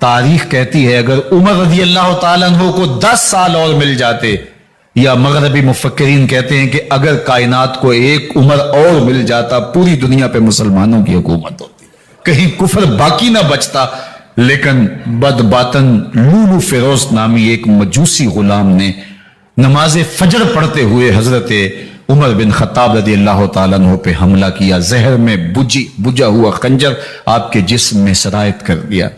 تاریخ کہتی ہے اگر عمر رضی اللہ تعالیٰ عنہ کو 10 سال اور مل جاتے، یا مغربی مفکرین کہتے ہیں کہ اگر کائنات کو ایک عمر اور مل جاتا پوری دنیا پہ مسلمانوں کی حکومت ہوتی، کہیں کفر باقی نہ بچتا۔ لیکن بد باطن لولو فیروز نامی ایک مجوسی غلام نے نماز فجر پڑھتے ہوئے حضرت عمر بن خطاب رضی اللہ تعالیٰ عنہ پہ حملہ کیا، زہر میں بجھا ہوا خنجر آپ کے جسم میں سرایت کر دیا۔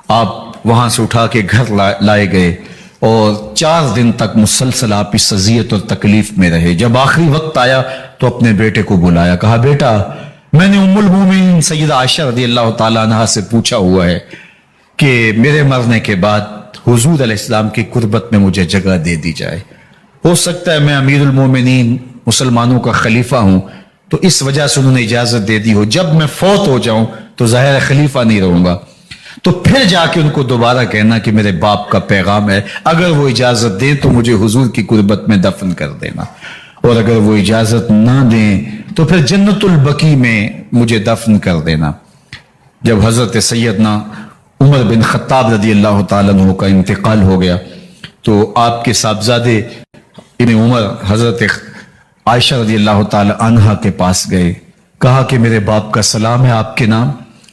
آپ وہاں سے اٹھا کے گھر لائے گئے اور 4 دن تک مسلسل آپ اس اذیت اور تکلیف میں رہے۔ جب آخری وقت آیا تو اپنے بیٹے کو بلایا، کہا بیٹا میں نے ام المومنین سیدہ عائشہ رضی اللہ تعالیٰ عنہ سے پوچھا ہوا ہے کہ میرے مرنے کے بعد حضور علیہ السلام کی قربت میں مجھے جگہ دے دی جائے۔ ہو سکتا ہے میں امیر المومنین مسلمانوں کا خلیفہ ہوں تو اس وجہ سے انہوں نے اجازت دے دی ہو، جب میں فوت ہو جاؤں تو ظاہر خلیفہ نہیں رہوں گا، تو پھر جا کے ان کو دوبارہ کہنا کہ میرے باپ کا پیغام ہے، اگر وہ اجازت دیں تو مجھے حضور کی قربت میں دفن کر دینا، اور اگر وہ اجازت نہ دیں تو پھر جنت البقیع میں مجھے دفن کر دینا۔ جب حضرت سیدنا عمر بن خطاب رضی اللہ تعالیٰ عنہ کا انتقال ہو گیا تو آپ کے صاحبزادے ابن عمر حضرت عائشہ رضی اللہ تعالیٰ عنہ کے پاس گئے، کہا کہ میرے باپ کا سلام ہے آپ کے نام،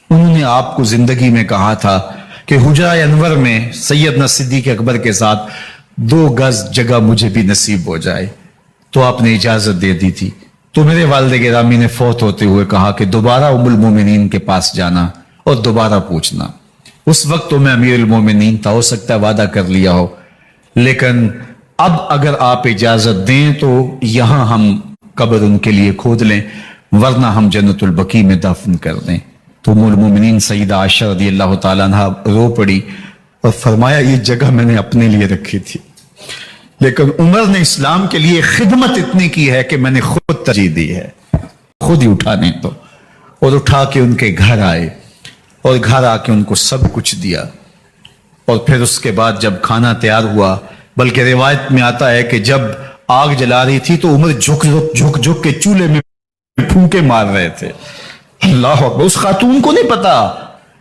انہوں نے آپ کو زندگی میں کہا تھا کہ حجرہ انور میں سیدنا صدیق اکبر کے ساتھ 2 گز جگہ مجھے بھی نصیب ہو جائے، تو آپ نے اجازت دے دی تھی۔ تو میرے والد گرامی نے فوت ہوتے ہوئے کہا کہ دوبارہ ام المومنین کے پاس جانا اور دوبارہ پوچھنا۔ اس وقت تو میں امیر المومنین تھا، ہو سکتا ہے وعدہ کر لیا ہو، لیکن اب اگر آپ اجازت دیں تو یہاں ہم قبر ان کے لیے کھود لیں، ورنہ ہم جنت البقیع میں دفن کر دیں۔ تو ام المومنین سیدہ عائشہ رضی اللہ تعالیٰ عنہ رو پڑی اور فرمایا یہ جگہ میں نے اپنے لیے رکھی تھی، لیکن عمر نے اسلام کے لیے خدمت اتنی کی ہے کہ میں نے خود ترجیح دی ہے، خود ہی اٹھانے تو، اور اٹھا کے ان کے گھر آئے اور گھر آ کے ان کو سب کچھ دیا، اور پھر اس کے بعد جب کھانا تیار ہوا، بلکہ روایت میں آتا ہے کہ جب آگ جلا رہی تھی تو عمر جھک کے چولہے میں پھونکے مار رہے تھے۔ اللہ اکبر، اس خاتون کو نہیں پتا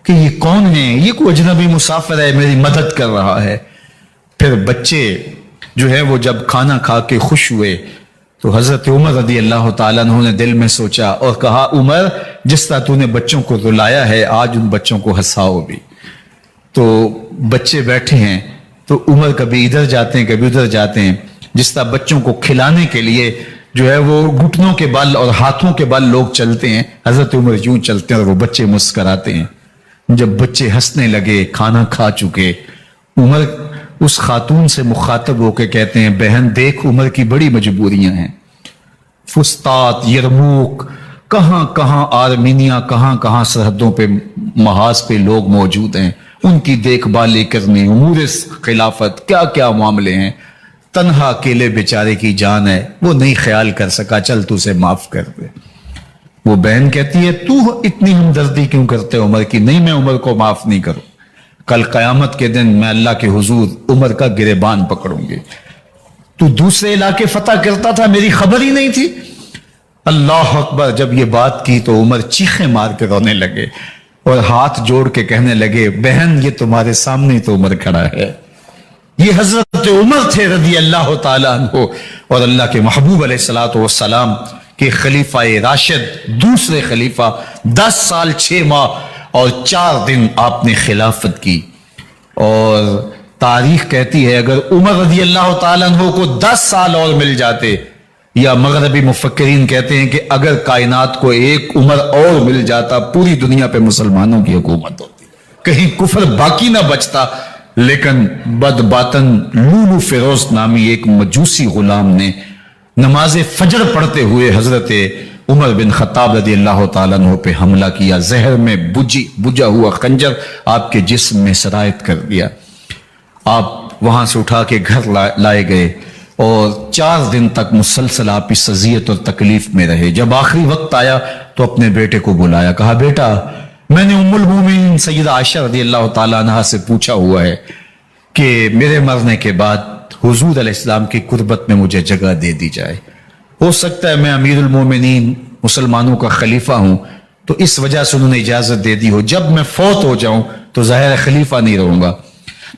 کہ یہ کون ہے، یہ کوئی اجنبی مسافر ہے میری مدد کر رہا ہے۔ پھر بچے جو ہے وہ جب کھانا کھا کے خوش ہوئے تو حضرت عمر رضی اللہ تعالیٰ عنہ نے دل میں سوچا اور کہا عمر جس طرح تو نے بچوں کو رلایا ہے آج ان بچوں کو ہنساؤ بھی۔ تو بچے بیٹھے ہیں تو عمر کبھی ادھر جاتے ہیں کبھی ادھر جاتے ہیں، جس طرح بچوں کو کھلانے کے لیے جو ہے وہ گھٹنوں کے بل اور ہاتھوں کے بل لوگ چلتے ہیں، حضرت عمر یوں چلتے ہیں اور وہ بچے مسکراتے ہیں۔ جب بچے ہنسنے لگے کھانا کھا چکے، عمر اس خاتون سے مخاطب ہو کے کہتے ہیں بہن دیکھ عمر کی بڑی مجبوریاں ہیں، فسطاط، یرموک، کہاں کہاں آرمینیا، کہاں کہاں سرحدوں پہ محاذ پہ لوگ موجود ہیں، ان کی دیکھ بھال کرنے، امور خلافت کیا کیا معاملے ہیں، تنہا اکیلے بیچارے کی جان ہے وہ نہیں خیال کر سکا، چل تو اسے معاف کر دے۔ وہ بہن کہتی ہے تو اتنی ہمدردی کیوں کرتے عمر کی؟ نہیں میں عمر کو معاف نہیں کروں، کل قیامت کے دن میں اللہ کے حضور عمر کا گریبان پکڑوں گی۔ تو دوسرے علاقے فتح کرتا تھا میری خبر ہی نہیں تھی؟ اللہ اکبر، جب یہ بات کی تو عمر چیخیں مار کے رونے لگے اور ہاتھ جوڑ کے کہنے لگے بہن یہ تمہارے سامنے تو عمر کھڑا ہے، یہ حضرت عمر تھے رضی اللہ تعالیٰ عنہ اور اللہ کے محبوب علیہ الصلوۃ والسلام کے خلیفہ راشد، دوسرے خلیفہ، 10 سال 6 ماہ اور 4 دن آپ نے خلافت کی۔ اور تاریخ کہتی ہے اگر عمر رضی اللہ تعالیٰ عنہ کو 10 سال اور مل جاتے، یا مغربی مفکرین کہتے ہیں کہ اگر کائنات کو ایک عمر اور مل جاتا پوری دنیا پہ مسلمانوں کی حکومت ہوتی، کہیں کفر باقی نہ بچتا۔ لیکن بد باطن لولو فیروز نامی ایک مجوسی غلام نے نماز فجر پڑھتے ہوئے حضرت عمر بن خطاب رضی اللہ تعالیٰ عنہ پہ حملہ کیا، زہر میں بجھا ہوا خنجر آپ کے جسم میں سرایت کر دیا۔ آپ وہاں سے اٹھا کے گھر لائے گئے اور 4 دن تک مسلسل آپ اس اذیت اور تکلیف میں رہے۔ جب آخری وقت آیا تو اپنے بیٹے کو بلایا، کہا بیٹا میں نے ام المومنین سیدہ عائشہ رضی اللہ تعالیٰ عنہ سے پوچھا ہوا ہے کہ میرے مرنے کے بعد حضور علیہ السلام کی قربت میں مجھے جگہ دے دی جائے، ہو سکتا ہے میں امیر المومنین مسلمانوں کا خلیفہ ہوں تو اس وجہ سے انہوں نے اجازت دے دی ہو، جب میں فوت ہو جاؤں تو ظاہر ہے خلیفہ نہیں رہوں گا.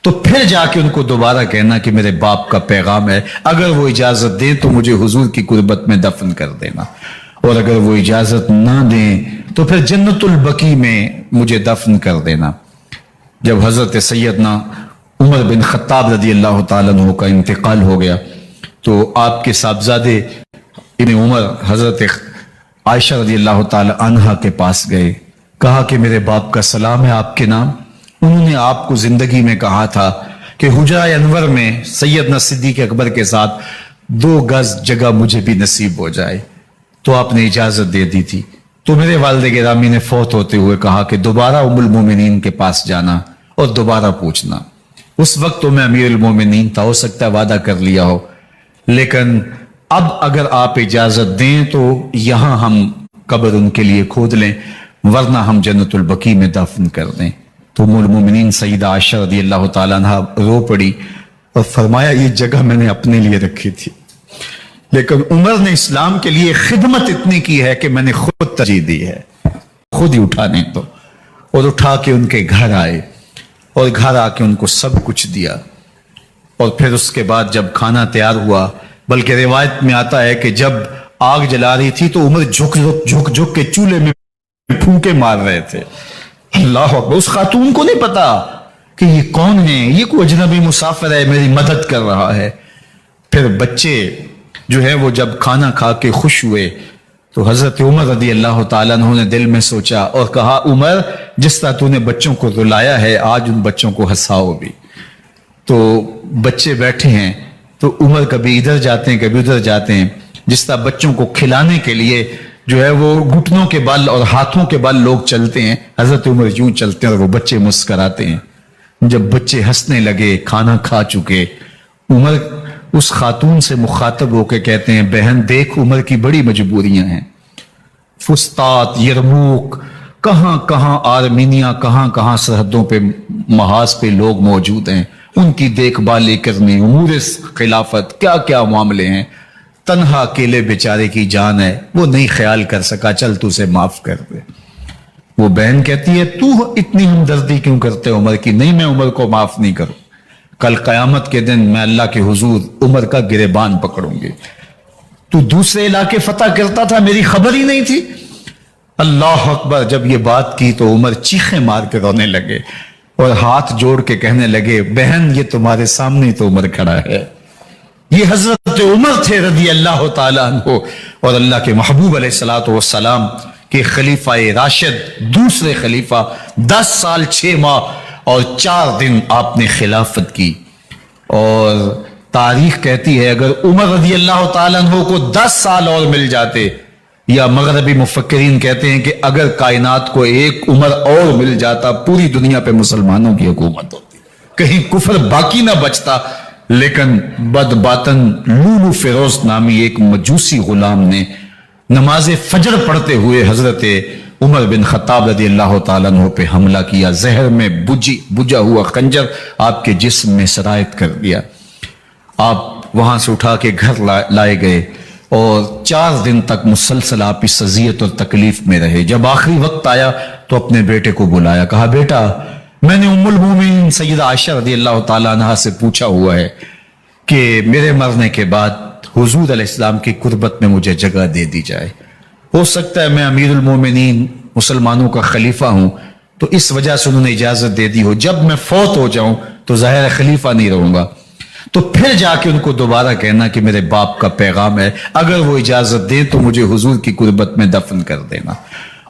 تو پھر جا کے ان کو دوبارہ کہنا کہ میرے باپ کا پیغام ہے, اگر وہ اجازت دیں تو مجھے حضور کی قربت میں دفن کر دینا, اور اگر وہ اجازت نہ دیں تو پھر جنت البقیع میں مجھے دفن کر دینا. جب حضرت سیدنا عمر بن خطاب رضی اللہ تعالیٰ عنہ کا انتقال ہو گیا تو آپ کے صاحبزادے ابن عمر حضرت عائشہ رضی اللہ تعالیٰ عنہا کے پاس گئے, کہا کہ میرے باپ کا سلام ہے آپ کے نام. انہوں نے آپ کو زندگی میں کہا تھا کہ حجرہ انور میں سیدنا صدیق اکبر کے ساتھ 2 گز جگہ مجھے بھی نصیب ہو جائے, تو آپ نے اجازت دے دی تھی. تو میرے والد گرامی نے فوت ہوتے ہوئے کہا کہ دوبارہ ام المومنین کے پاس جانا اور دوبارہ پوچھنا. اس وقت تو میں امیر المومنین تھا, ہو سکتا ہے وعدہ کر لیا ہو, لیکن اب اگر آپ اجازت دیں تو یہاں ہم قبر ان کے لیے کھود لیں, ورنہ ہم جنت البقیع میں دفن کر دیں. تو ام المومنین سیدہ عائشہ رضی اللہ تعالیٰ عنہ رو پڑی اور فرمایا یہ جگہ میں نے اپنے لیے رکھی تھی, لیکن عمر نے اسلام کے لیے خدمت اتنی کی ہے کہ میں نے خود ترجیح دی ہے, خود ہی اٹھانے تو. اور اٹھا کے ان کے گھر آئے اور گھر آ کے ان کو سب کچھ دیا. اور پھر اس کے بعد جب کھانا تیار ہوا, بلکہ روایت میں آتا ہے کہ جب آگ جلا رہی تھی تو عمر جھک کے چولہے میں پھونکے مار رہے تھے. اللہ اکبر. اس خاتون کو نہیں پتا کہ یہ کون ہے, یہ کوئی اجنبی مسافر ہے, میری مدد کر رہا ہے. پھر بچے جو ہے وہ جب کھانا کھا کے خوش ہوئے تو حضرت عمر رضی اللہ تعالیٰ عنہ نے دل میں سوچا اور کہا عمر جس طرح تو نے بچوں کو رلایا ہے آج ان بچوں کو ہنساؤ بھی. تو بچے بیٹھے ہیں تو عمر کبھی ادھر جاتے ہیں کبھی ادھر جاتے ہیں, جس طرح بچوں کو کھلانے کے لیے جو ہے وہ گھٹنوں کے بل اور ہاتھوں کے بل لوگ چلتے ہیں, حضرت عمر یوں چلتے ہیں اور وہ بچے مسکراتے ہیں. جب بچے ہنسنے لگے کھانا کھا چکے, عمر اس خاتون سے مخاطب ہو کے کہتے ہیں بہن دیکھ عمر کی بڑی مجبوریاں ہیں, فسطاط, یرموک, کہاں کہاں آرمینیا, کہاں کہاں سرحدوں پہ محاذ پہ لوگ موجود ہیں, ان کی دیکھ بھال کرنے, امور خلافت, کیا کیا معاملے ہیں. تنہا اکیلے بیچارے کی جان ہے, وہ نہیں خیال کر سکا, چل تو اسے معاف کر دے. وہ بہن کہتی ہے تو اتنی ہمدردی کیوں کرتے عمر کی؟ نہیں میں عمر کو معاف نہیں کروں, کل قیامت کے دن میں اللہ کے حضور عمر کا گریبان پکڑوں گی. تو دوسرے علاقے فتح کرتا تھا, میری خبر ہی نہیں تھی. اللہ اکبر. جب یہ بات کی تو عمر چیخیں مار کے رونے لگے اور ہاتھ جوڑ کے کہنے لگے بہن یہ تمہارے سامنے تو عمر کھڑا ہے, یہ حضرت عمر تھے رضی اللہ تعالیٰ عنہ اور اللہ کے محبوب علیہ الصلوۃ والسلام کے خلیفہ راشد, دوسرے خلیفہ. 10 سال 6 ماہ اور 4 دن آپ نے خلافت کی. اور تاریخ کہتی ہے اگر عمر رضی اللہ تعالیٰ عنہ کو 10 سال اور مل جاتے, یا مغربی مفکرین کہتے ہیں کہ اگر کائنات کو ایک عمر اور مل جاتا پوری دنیا پہ مسلمانوں کی حکومت ہوتی, کہیں کفر باقی نہ بچتا. لیکن بد باطن لولو فیروز نامی ایک مجوسی غلام نے نماز فجر پڑھتے ہوئے حضرت عمر بن خطاب رضی اللہ تعالیٰ عنہ پہ حملہ کیا. زہر میں بجھا ہوا خنجر آپ کے جسم میں سرایت کر دیا. آپ وہاں سے اٹھا کے گھر لائے گئے اور 4 دن تک مسلسل آپ اس اذیت اور تکلیف میں رہے. جب آخری وقت آیا تو اپنے بیٹے کو بلایا, کہا بیٹا میں نے ام المومنین سیدہ عائشہ رضی اللہ تعالیٰ عنہ سے پوچھا ہوا ہے کہ میرے مرنے کے بعد حضور علیہ السلام کی قربت میں مجھے جگہ دے دی جائے. ہو سکتا ہے میں امیر المومنین مسلمانوں کا خلیفہ ہوں تو اس وجہ سے انہوں نے اجازت دے دی ہو, جب میں فوت ہو جاؤں تو ظاہر خلیفہ نہیں رہوں گا. تو پھر جا کے ان کو دوبارہ کہنا کہ میرے باپ کا پیغام ہے, اگر وہ اجازت دیں تو مجھے حضور کی قربت میں دفن کر دینا,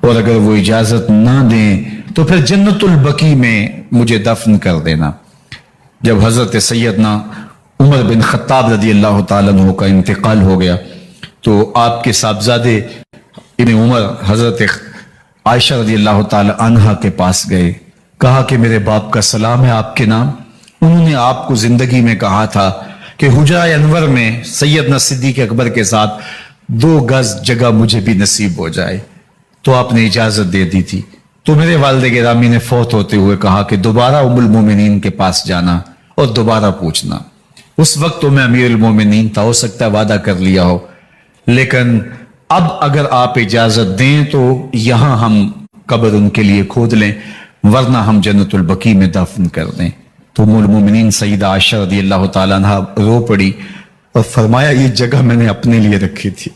اور اگر وہ اجازت نہ دیں تو پھر جنت البقیع میں مجھے دفن کر دینا. جب حضرت سیدنا عمر بن خطاب رضی اللہ تعالیٰ عنہ کا انتقال ہو گیا تو آپ کے صاحبزادے ابن عمر حضرت عائشہ رضی اللہ تعالیٰ عنہا کے پاس گئے, کہا کہ میرے باپ کا سلام ہے آپ کے نام. انہوں نے آپ کو زندگی میں کہا تھا کہ حجرہ انور میں سیدنا صدیق اکبر کے ساتھ 2 گز جگہ مجھے بھی نصیب ہو جائے, تو آپ نے اجازت دے دی تھی. تو میرے والد گرامی نے فوت ہوتے ہوئے کہا کہ دوبارہ ام المومنین کے پاس جانا اور دوبارہ پوچھنا. اس وقت تو میں امیر المومنین تھا, ہو سکتا ہے وعدہ کر لیا ہو, لیکن اب اگر آپ اجازت دیں تو یہاں ہم قبر ان کے لیے کھود لیں, ورنہ ہم جنت البقیع میں دفن کر دیں۔ تو ام المومنین سیدہ عائشہ رضی اللہ تعالیٰ عنہ رو پڑی اور فرمایا یہ جگہ میں نے اپنے لیے رکھی تھی،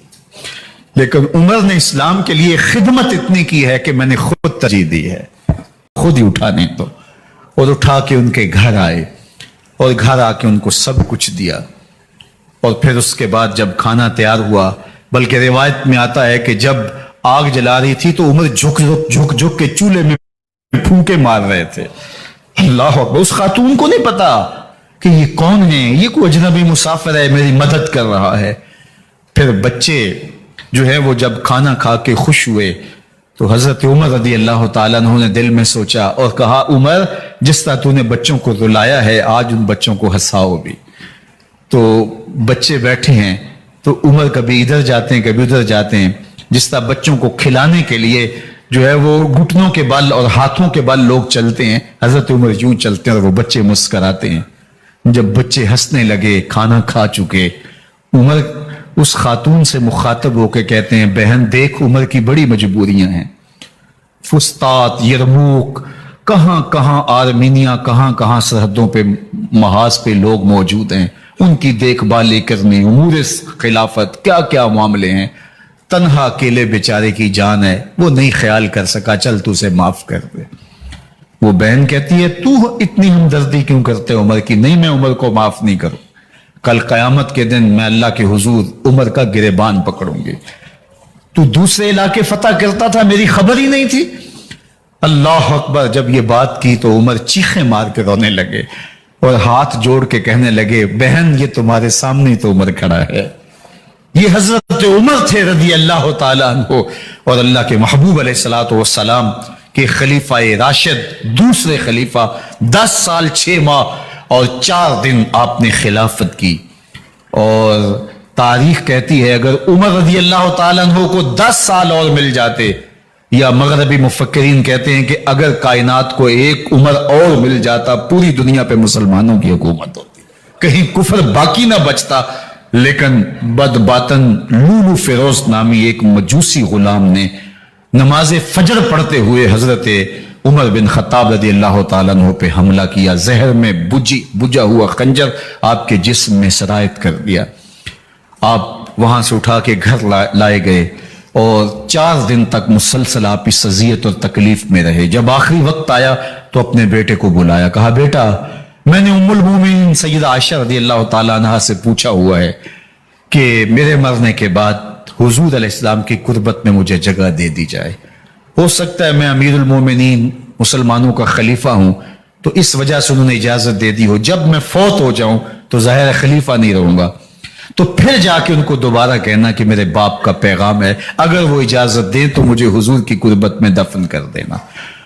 لیکن عمر نے اسلام کے لیے خدمت اتنی کی ہے کہ میں نے خود ترجیح دی ہے، خود ہی اٹھانے تو، اور اٹھا کے ان کے گھر آئے اور گھر آ کے ان کو سب کچھ دیا، اور پھر اس کے بعد جب کھانا تیار ہوا، بلکہ روایت میں آتا ہے کہ جب آگ جلا رہی تھی تو عمر جھک کے چولہے میں پھونکے مار رہے تھے۔ اللہ اکبر، اس خاتون کو نہیں پتا کہ یہ کون ہے، یہ کوئی اجنبی مسافر ہے میری مدد کر رہا ہے۔ پھر بچے جو ہے وہ جب کھانا کھا کے خوش ہوئے تو حضرت عمر رضی اللہ تعالیٰ عنہ نے دل میں سوچا اور کہا عمر جس طرح تو نے بچوں کو رلایا ہے آج ان بچوں کو ہنساؤ بھی۔ تو بچے بیٹھے ہیں تو عمر کبھی ادھر جاتے ہیں کبھی ادھر جاتے ہیں، جس طرح بچوں کو کھلانے کے لیے جو ہے وہ گھٹنوں کے بل اور ہاتھوں کے بل لوگ چلتے ہیں، حضرت عمر یوں چلتے ہیں اور وہ بچے مسکراتے ہیں۔ جب بچے ہنسنے لگے کھانا کھا چکے، عمر اس خاتون سے مخاطب ہو کے کہتے ہیں بہن دیکھ عمر کی بڑی مجبوریاں ہیں، فسطاط، یرموک، کہاں کہاں آرمینیا، کہاں کہاں سرحدوں پہ محاذ پہ لوگ موجود ہیں، ان کی دیکھ بھال کرنے، امور خلافت کیا کیا معاملے ہیں، تنہا اکیلے بیچارے کی جان ہے وہ نہیں خیال کر سکا، چل تو اسے معاف کر دے۔ وہ بہن کہتی ہے تو اتنی ہمدردی کیوں کرتے عمر کی؟ نہیں میں عمر کو معاف نہیں کروں، کل قیامت کے دن میں اللہ کے حضور عمر کا گریبان پکڑوں گی۔ تو دوسرے علاقے فتح کرتا تھا میری خبر ہی نہیں تھی۔ اللہ اکبر، جب یہ بات کی تو عمر چیخیں مار کے رونے لگے اور ہاتھ جوڑ کے کہنے لگے بہن یہ تمہارے سامنے تو عمر کھڑا ہے، یہ حضرت عمر تھے رضی اللہ تعالیٰ عنہ اور اللہ کے محبوب علیہ الصلوۃ والسلام کے خلیفہ راشد، دوسرے خلیفہ، 10 سال 6 ماہ اور 4 دن آپ نے خلافت کی۔ اور تاریخ کہتی ہے اگر عمر رضی اللہ تعالیٰ عنہ کو 10 سال اور مل جاتے، یا مغربی مفکرین کہتے ہیں کہ اگر کائنات کو ایک عمر اور مل جاتا پوری دنیا پہ مسلمانوں کی حکومت ہوتی، کہیں کفر باقی نہ بچتا۔ لیکن بد باطن لولو فیروز نامی ایک مجوسی غلام نے نماز فجر پڑھتے ہوئے حضرت عمر بن خطاب رضی اللہ تعالیٰ عنہ پہ حملہ کیا، زہر میں بجھا ہوا خنجر آپ کے جسم میں سرایت کر دیا۔ آپ وہاں سے اٹھا کے گھر لائے گئے اور 4 دن تک مسلسل آپ اس اذیت اور تکلیف میں رہے۔ جب آخری وقت آیا تو اپنے بیٹے کو بلایا، کہا بیٹا میں نے ام المومنین سیدہ عائشہ رضی اللہ تعالیٰ عنہ سے پوچھا ہوا ہے کہ میرے مرنے کے بعد حضور علیہ السلام کی قربت میں مجھے جگہ دے دی جائے، ہو سکتا ہے میں امیر المومنین مسلمانوں کا خلیفہ ہوں تو اس وجہ سے انہوں نے اجازت دے دی ہو، جب میں فوت ہو جاؤں تو ظاہر خلیفہ نہیں رہوں گا، تو پھر جا کے ان کو دوبارہ کہنا کہ میرے باپ کا پیغام ہے، اگر وہ اجازت دیں تو مجھے حضور کی قربت میں دفن کر دینا،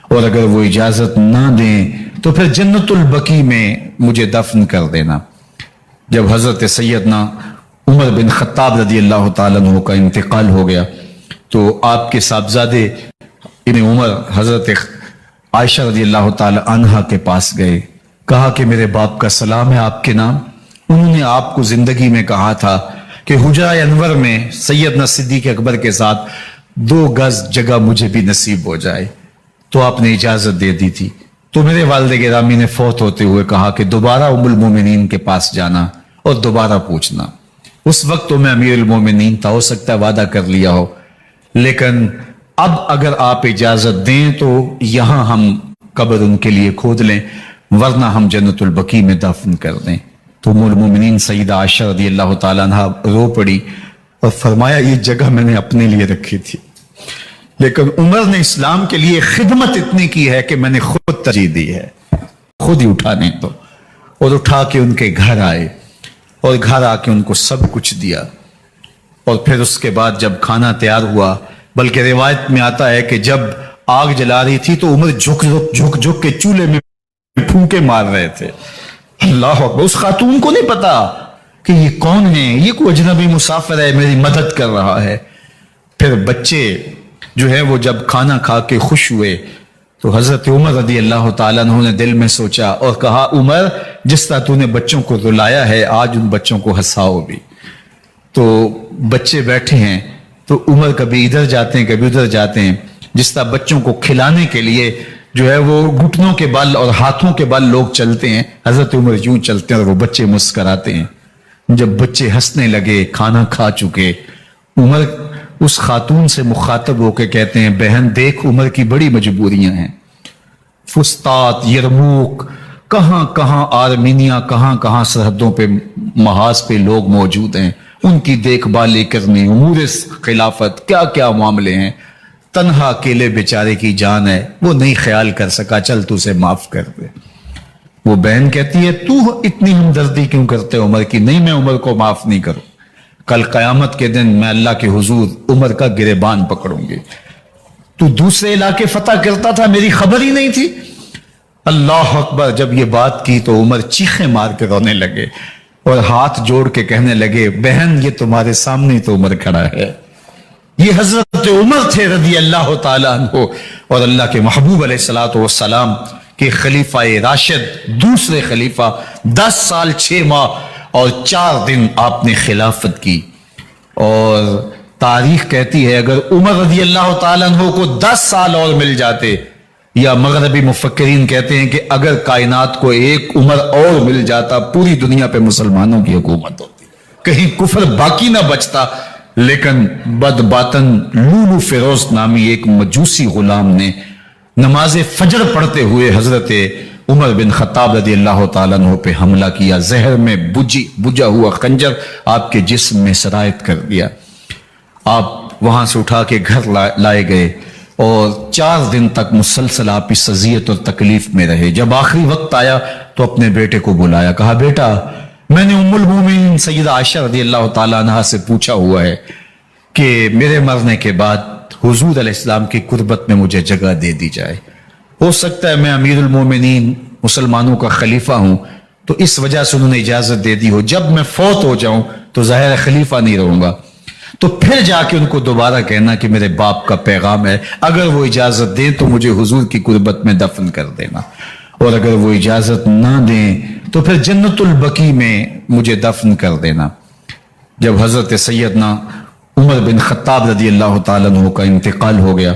اور اگر وہ اجازت نہ دیں تو پھر جنت البقیع میں مجھے دفن کر دینا۔ جب حضرت سیدنا عمر بن خطاب رضی اللہ تعالیٰ عنہ کا انتقال ہو گیا تو آپ کے صاحبزادے ابن عمر حضرت عائشہ رضی اللہ تعالیٰ عنہ کے پاس گئے، کہا کہ میرے باپ کا سلام ہے آپ کے نام، انہوں نے آپ کو زندگی میں کہا تھا کہ حجرہ انور میں سیدنا صدیق اکبر کے ساتھ 2 گز جگہ مجھے بھی نصیب ہو جائے، تو آپ نے اجازت دے دی تھی۔ تو میرے والد گرامی نے فوت ہوتے ہوئے کہا کہ دوبارہ ام المومنین کے پاس جانا اور دوبارہ پوچھنا۔ اس وقت تو میں امیر المومنین تھا، ہو سکتا ہے وعدہ کر لیا ہو، لیکن اب اگر آپ اجازت دیں تو یہاں ہم قبر ان کے لیے کھود لیں، ورنہ ہم جنت البقیع میں دفن کر دیں۔ تو ام المومنین سیدہ عائشہ رضی اللہ تعالیٰ عنہ رو پڑی اور فرمایا یہ جگہ میں نے اپنے لیے رکھی تھی، لیکن عمر نے اسلام کے لیے خدمت اتنی کی ہے کہ میں نے خود ترجیح دی ہے، خود ہی اٹھانے تو، اور اٹھا کے ان کے گھر آئے اور گھر آ کے ان کو سب کچھ دیا، اور پھر اس کے بعد جب کھانا تیار ہوا، بلکہ روایت میں آتا ہے کہ جب آگ جلا رہی تھی تو عمر جھک کے چولہے میں پھونکے مار رہے تھے۔ اللہ اکبر، اس خاتون کو نہیں پتا کہ یہ کون ہے، یہ کوئی اجنبی مسافر ہے میری مدد کر رہا ہے۔ پھر بچے جو ہے وہ جب کھانا کھا کے خوش ہوئے تو حضرت عمر رضی اللہ تعالیٰ عنہ نے دل میں سوچا اور کہا عمر جس طرح تو نے بچوں کو رلایا ہے آج ان بچوں کو ہنساؤ بھی۔ تو بچے بیٹھے ہیں تو عمر کبھی ادھر جاتے ہیں کبھی ادھر جاتے ہیں، جس طرح بچوں کو کھلانے کے لیے جو ہے وہ گھٹنوں کے بل اور ہاتھوں کے بل لوگ چلتے ہیں، حضرت عمر یوں چلتے ہیں اور وہ بچے مسکراتے ہیں۔ جب بچے ہنسنے لگے، کھانا کھا چکے، عمر اس خاتون سے مخاطب ہو کے کہتے ہیں بہن دیکھ عمر کی بڑی مجبوریاں ہیں، فسطاط، یرموک، کہاں کہاں آرمینیا، کہاں کہاں سرحدوں پہ محاذ پہ لوگ موجود ہیں، ان کی دیکھ بھال کرنی، امور خلافت، کیا کیا معاملے ہیں، تنہا اکیلے بیچارے کی جان ہے، وہ نہیں خیال کر سکا، چل تو اسے معاف کر دے۔ وہ بہن کہتی ہے تو اتنی ہمدردی کیوں کرتے عمر کی؟ نہیں میں عمر کو معاف نہیں کروں، کل قیامت کے دن میں اللہ کے حضور عمر کا گریبان پکڑوں گی۔ تو دوسرے علاقے فتح کرتا تھا، میری خبر ہی نہیں تھی۔ اللہ اکبر! جب یہ بات کی تو عمر چیخیں مار کے رونے لگے اور ہاتھ جوڑ کے کہنے لگے بہن یہ تمہارے سامنے تو عمر کھڑا ہے، یہ حضرت عمر تھے رضی اللہ تعالیٰ عنہ، اور اللہ کے محبوب علیہ الصلوۃ والسلام کے خلیفہ راشد، دوسرے خلیفہ، 10 سال 6 ماہ اور 4 دن آپ نے خلافت کی۔ اور تاریخ کہتی ہے اگر عمر رضی اللہ تعالیٰ عنہ کو 10 سال اور مل جاتے، یا مغربی مفکرین کہتے ہیں کہ اگر کائنات کو ایک عمر اور مل جاتا، پوری دنیا پہ مسلمانوں کی حکومت ہوتی، کہیں کفر باقی نہ بچتا۔ لیکن بد باطن لولو فیروز نامی ایک مجوسی غلام نے نماز فجر پڑھتے ہوئے حضرت عمر بن خطاب رضی اللہ تعالیٰ عنہ پہ حملہ کیا، زہر میں بجھا ہوا خنجر آپ کے جسم میں سرایت کر دیا۔ آپ وہاں سے اٹھا کے گھر لائے گئے اور 4 دن تک مسلسل آپ اس اذیت اور تکلیف میں رہے۔ جب آخری وقت آیا تو اپنے بیٹے کو بلایا، کہا بیٹا میں نے ام المومنین سیدہ عائشہ رضی اللہ تعالیٰ عنہ سے پوچھا ہوا ہے کہ میرے مرنے کے بعد حضور علیہ السلام کی قربت میں مجھے جگہ دے دی جائے، ہو سکتا ہے میں امیر المومنین مسلمانوں کا خلیفہ ہوں تو اس وجہ سے انہوں نے اجازت دے دی ہو، جب میں فوت ہو جاؤں تو ظاہر خلیفہ نہیں رہوں گا، تو پھر جا کے ان کو دوبارہ کہنا کہ میرے باپ کا پیغام ہے، اگر وہ اجازت دیں تو مجھے حضور کی قربت میں دفن کر دینا، اور اگر وہ اجازت نہ دیں تو پھر جنت البقیع میں مجھے دفن کر دینا۔ جب حضرت سیدنا عمر بن خطاب رضی اللہ تعالیٰ عنہ کا انتقال ہو گیا